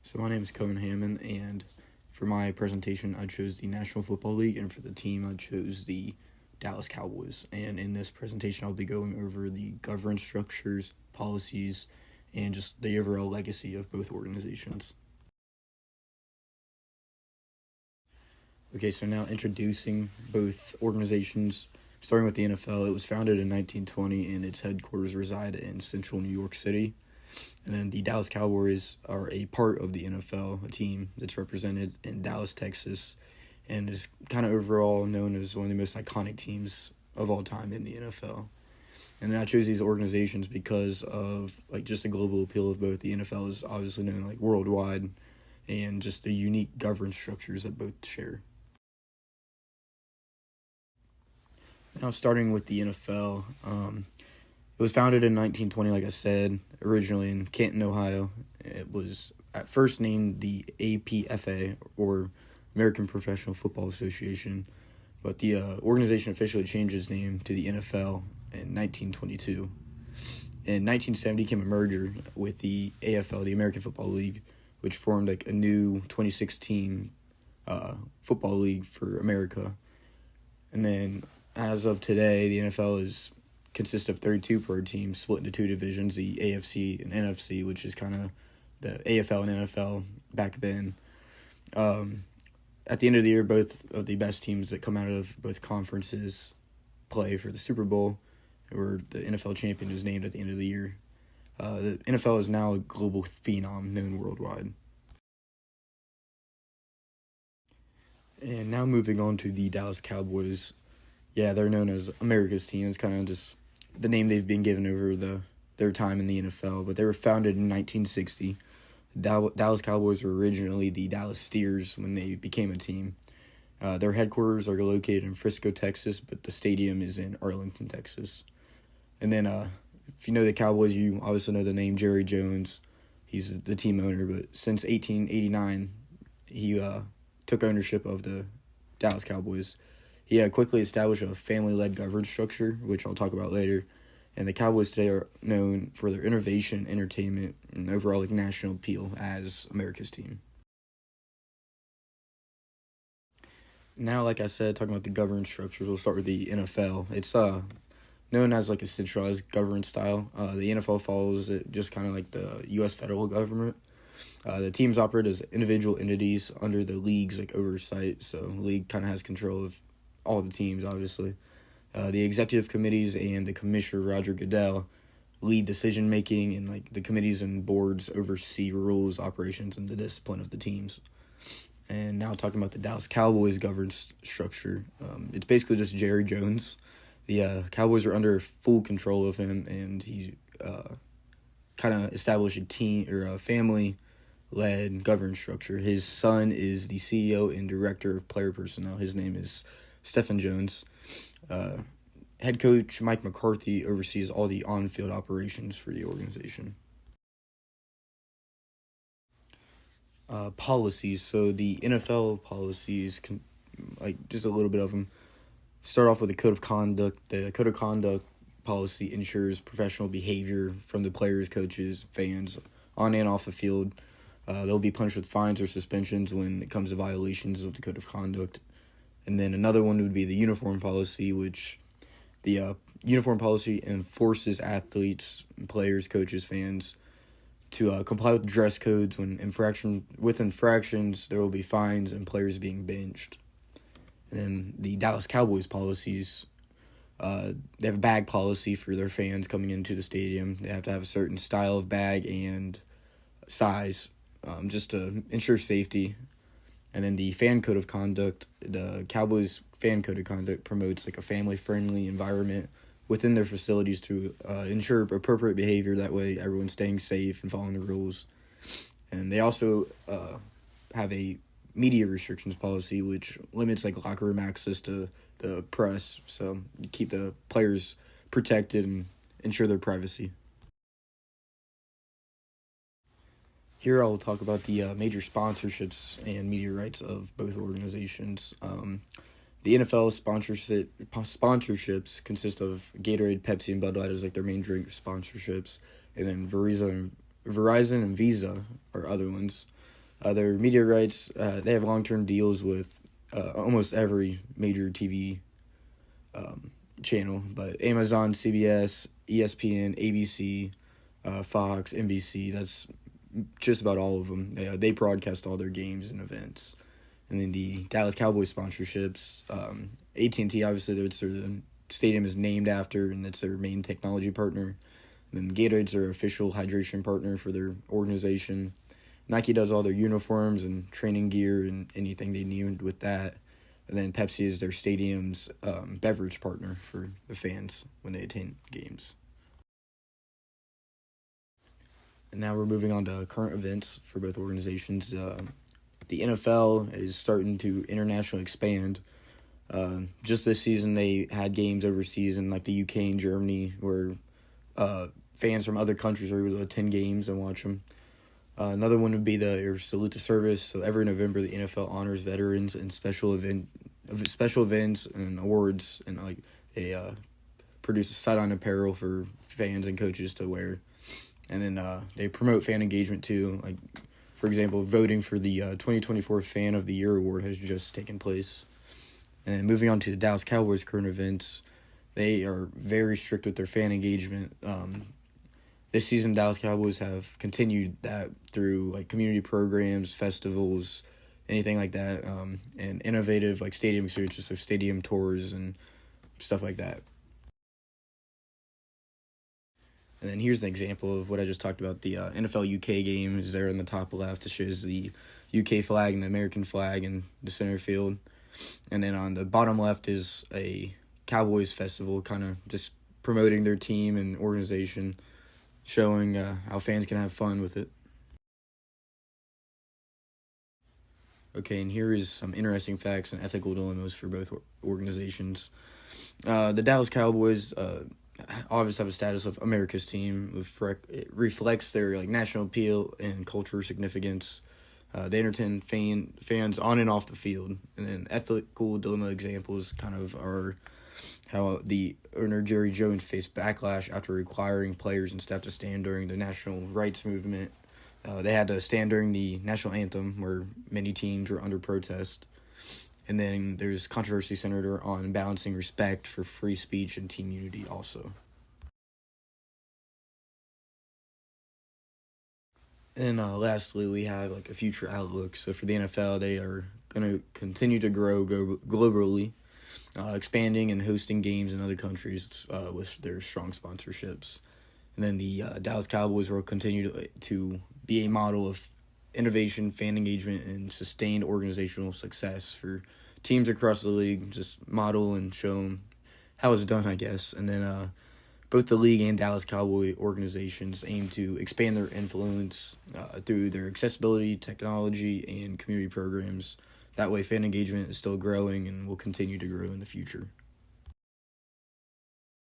So my name is Cohen Hamann, and for my presentation, I chose the National Football League, and for the team, I chose the Dallas Cowboys. And in this presentation, I'll be going over the governance structures, policies, and just the overall legacy of both organizations. Okay, so now introducing both organizations, starting with the NFL. It was founded in 1920, and its headquarters reside in central New York City. And then the Dallas Cowboys are a part of the NFL, a team that's represented in Dallas, Texas, and is kind of overall known as one of the most iconic teams of all time in the NFL. And then I chose these organizations because of just the global appeal of both. The NFL is obviously known worldwide, and just the unique governance structures that both share. Now starting with the NFL, it was founded in 1920, like I said, originally in Canton, Ohio. It was at first named the APFA, or American Professional Football Association, but the organization officially changed its name to the NFL in 1922. In 1970 came a merger with the AFL, the American Football League, which formed a new 2016 football league for America. And then as of today, the NFL consists of 32 pro teams split into two divisions, the AFC and NFC, which is kind of the AFL and NFL back then. At the end of the year, both of the best teams that come out of both conferences play for the Super Bowl, where the NFL champion is named at the end of the year. The NFL is now a global phenom known worldwide. And now moving on to the Dallas Cowboys. Yeah, they're known as America's team. It's kind of just the name they've been given over their time in the NFL. But they were founded in 1960. Dallas Cowboys were originally the Dallas Steers when they became a team. Their headquarters are located in Frisco, Texas, but the stadium is in Arlington, Texas. And then if you know the Cowboys, you obviously know the name Jerry Jones. He's the team owner, but since 1889, he took ownership of the Dallas Cowboys. He quickly established a family-led governance structure, which I'll talk about later. And the Cowboys today are known for their innovation, entertainment, and overall national appeal as America's team. Now, like I said, talking about the governance structures, we'll start with the NFL. It's known as a centralized governance style. The NFL follows it just kind of like the U.S. federal government. The teams operate as individual entities under the league's oversight, so the league kind of has control of all the teams, obviously. The executive committees and the commissioner, Roger Goodell, lead decision-making, and the committees and boards oversee rules, operations, and the discipline of the teams. And now talking about the Dallas Cowboys governance structure, it's basically just Jerry Jones. The Cowboys are under full control of him, and he kind of established a team or a family-led governance structure. His son is the CEO and director of player personnel. His name is Stephen Jones. Head coach Mike McCarthy oversees all the on-field operations for the organization. Policies. So the NFL policies, just a little bit of them. Start off with the code of conduct. The code of conduct policy ensures professional behavior from the players, coaches, fans, on and off the field. They'll be punished with fines or suspensions when it comes to violations of the code of conduct. And then another one would be the uniform policy, which the uniform policy enforces athletes, players, coaches, fans to comply with dress codes. With infractions, there will be fines and players being benched. And then the Dallas Cowboys policies, they have a bag policy for their fans coming into the stadium. They have to have a certain style of bag and size just to ensure safety. And then the fan code of conduct, the Cowboys fan code of conduct promotes a family-friendly environment within their facilities to ensure appropriate behavior. That way everyone's staying safe and following the rules. And they also have a media restrictions policy, which limits locker room access to the press, so you keep the players protected and ensure their privacy. Here I'll talk about the major sponsorships and media rights of both organizations. The NFL sponsorships consist of Gatorade, Pepsi, and Bud Light as their main drink sponsorships, and then Verizon and Visa are other ones. Their media rights, they have long-term deals with almost every major TV channel, but Amazon, CBS, ESPN, ABC, Fox, NBC, that's just about all of them. They broadcast all their games and events. And then the Dallas Cowboys sponsorships, AT&T, obviously, the stadium is named after, and it's their main technology partner. And then Gatorade's their official hydration partner for their organization. Nike does all their uniforms and training gear and anything they need with that. And then Pepsi is their stadium's beverage partner for the fans when they attend games. And now we're moving on to current events for both organizations. The NFL is starting to internationally expand. Just this season, they had games overseas in like the UK and Germany where fans from other countries are able to attend games and watch them. Another one would be the Salute to Service. So every November, the NFL honors veterans and special events and awards, and like they produce a sideline apparel for fans and coaches to wear. And then they promote fan engagement too. Like, for example, voting for the 2024 Fan of the Year award has just taken place. And moving on to the Dallas Cowboys current events, they are very strict with their fan engagement. This season, Dallas Cowboys have continued that through like community programs, festivals, anything like that, and innovative like stadium experiences, so stadium tours and stuff like that. And then here's an example of what I just talked about. The NFL UK game is there in the top left. It shows the UK flag and the American flag in the center field. And then on the bottom left is a Cowboys festival, kind of just promoting their team and organization, showing how fans can have fun with it. Okay, and here is some interesting facts and ethical dilemmas for both organizations. The Dallas Cowboys obviously have a status of America's team. It reflects their like national appeal and cultural significance. They entertain fans on and off the field. And then ethical dilemma examples kind of are how the owner Jerry Jones faced backlash after requiring players and staff to stand during the national rights movement. They had to stand during the national anthem where many teams were under protest. And then there's controversy centered on balancing respect for free speech and team unity also. And lastly, we have like a future outlook. So for the NFL, they are going to continue to grow globally, expanding and hosting games in other countries with their strong sponsorships. And then the Dallas Cowboys will continue to be a model of innovation, fan engagement, and sustained organizational success for teams across the league. Just model and show them how it's done, I guess. And then both the league and Dallas Cowboy organizations aim to expand their influence through their accessibility, technology, and community programs. That way, fan engagement is still growing and will continue to grow in the future.